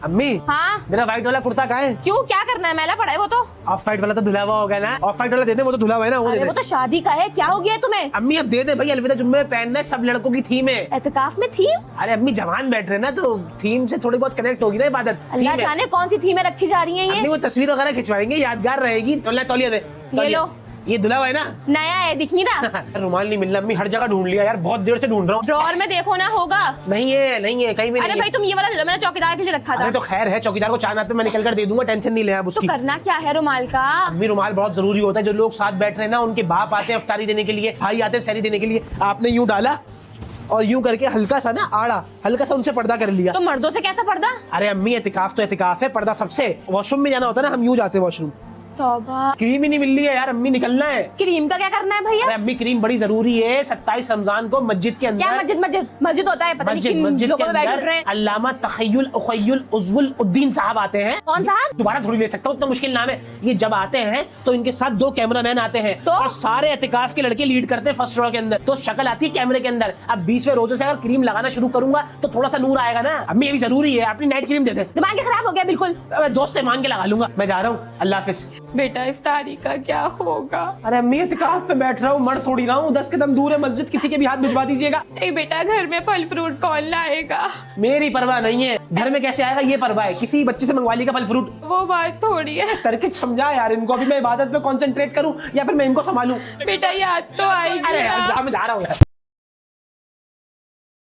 अम्मी हाँ मेरा व्हाइट वाला कुर्ता कहाँ है? क्यों, क्या करना है? मैला पड़ा है वो तो। ऑफ व्हाइट वाला तो धुला हुआ होगा ना। ऑफ व्हाइट वाला दे दे, वो तो धुला हुआ है ना, वो दे अरे दे। वो तो शादी का है, क्या हो गया है तुम्हें? अम्मी अब दे दे भाई, अलविदा जुम्मे में पहनना है, सब लड़कों की थीम है। एतकाफ में थीम? अरे अम्मी जवान बैठ रहे हैं ना, तो थीम से थोड़ी बहुत कनेक्ट होगी ना इबादत। अल्लाह थीम है। जाने कौन सी थीमें रखी जा रही हैं अम्मी ये। वो तस्वीर वगैरह खिंचवाएंगे, यादगार रहेगी। तौलिया दे ये तौलिया। लो। ये धुला हुआ है ना। नया है, दिख नहीं रहा। रुमाल नहीं मिल रहा अम्मी, हर जगह ढूंढ लिया यार, बहुत देर से ढूंढ रहा हूँ। ड्रॉर में देखो ना, होगा। नहीं है कहीं भी अरे नहीं भाई तुम ये वाला ले लो, मैंने चौकीदार के लिए रखा था। अरे तो खैर है, चौकीदार को चाय नाते मैं निकल कर दे दूंगा, टेंशन नहीं ले आप तो उसकी। करना क्या है रुमाल का? अम्मी रुमाल बहुत जरूरी होता है, जो लोग साथ बैठ रहे हैं ना, उनके बाप आते हैं इफ्तारी देने के लिए, भाई आते हैं सहरी देने के लिए। आपने यूं डाला और यूं करके हल्का सा ना आड़ा, हल्का सा उनसे पर्दा कर लिया। तो मर्दों से कैसा पर्दा? अरे अम्मी एतिकाफ तो एतिकाफ है, पर्दा सबसे। वॉशरूम में जाना होता है ना, हम यूं जाते हैं वॉशरूम। तौबा। क्रीम ही नहीं मिल रही है यार अम्मी, निकलना है। क्रीम का क्या करना है भैया? अरे अम्मी क्रीम बड़ी जरूरी है, 27 रमजान को मस्जिद के अंदर। क्या मस्जिद होता है? पता नहीं किन मस्जिद के लोगों में बैठ उठ रहे अंदर हैं। अल्लामा तखय्युल उखय्युल उज़्वुल उद्दीन साहब आते हैं। कौन साहब? दोबारा थोड़ी ले सकता हूँ, इतना मुश्किल नाम है। ये जब आते हैं तो इनके साथ 2 कैमरामैन आते हैं तो? और सारे एतिकाफ के लड़के लीड करते हैं फर्स्ट रो के अंदर। तो शक्ल आती है कैमरे के अंदर। अब 20वें रोजे से अगर क्रीम लगाना शुरू करूंगा तो थोड़ा सा नूर आएगा ना। अम्मी ये भी जरूरी है, अपनी नाइट क्रीम दे दे। दिमाग ही खराब हो गया बिल्कुल। मैं दोस्त से मान के लगा लूंगा। मैं जा रहा हूँ, अल्लाह हाफिज। बेटा इफ्तारी का क्या होगा? अरे अम्मी एतिकाफ पे बैठ रहा हूँ, मर थोड़ी रहा हूँ। 10 कदम दूर है मस्जिद, किसी के भी हाथ भिजवा दीजिएगा। नहीं बेटा, घर में फल फ्रूट कौन लाएगा? मेरी परवाह नहीं है, घर में कैसे आएगा ये परवाह है। किसी बच्चे से मंगवा ली का फल फ्रूट। वो बात थोड़ी है। सर्किट समझा यार इनको। अभी मैं इबादत पे कंसंट्रेट करूं या फिर मैं इनको संभालूं? बेटा याद तो आएगी अरे यार ना। मैं जा रहा हूँ यार।